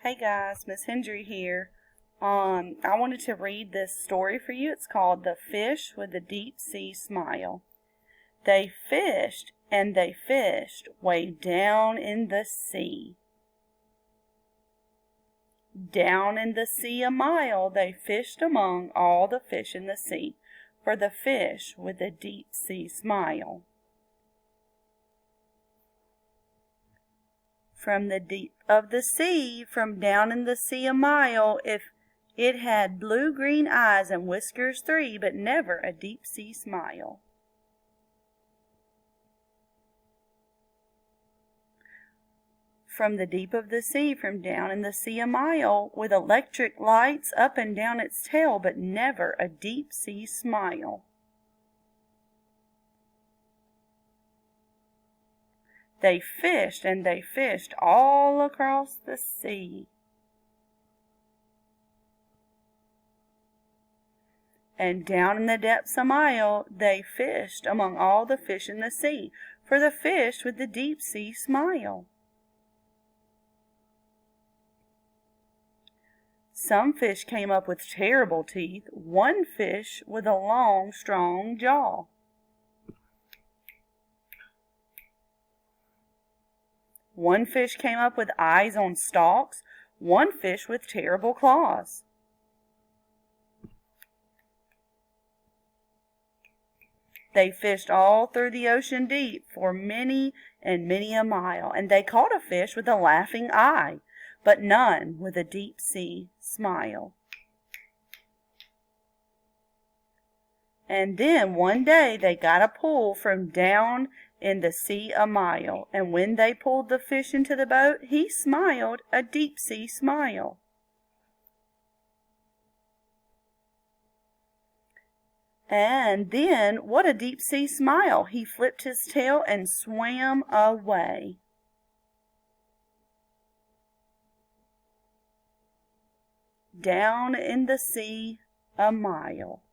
Hey guys, Miss Hendry here. I wanted to read this story for you. It's called The Fish with the Deep Sea Smile. They fished and they fished way down in the sea. Down in the sea a mile they fished among all the fish in the sea, for the fish with the deep sea smile. From the deep of the sea, from down in the sea a mile, if it had blue-green eyes and whiskers three, but never a deep-sea smile. From the deep of the sea, from down in the sea a mile, with electric lights up and down its tail, but never a deep-sea smile. They fished and they fished all across the sea. And down in the depths a mile they fished among all the fish in the sea, for the fish with the deep sea smile. Some fish came up with terrible teeth, one fish with a long, strong jaw. One fish came up with eyes on stalks, one fish with terrible claws. They fished all through the ocean deep for many and many a mile, and they caught a fish with a laughing eye, but none with a deep sea smile. And then one day they got a pull from down in the sea a mile, and when they pulled the fish into the boat, he smiled a deep sea smile. And then, what a deep sea smile! He flipped his tail and swam away. Down in the sea a mile.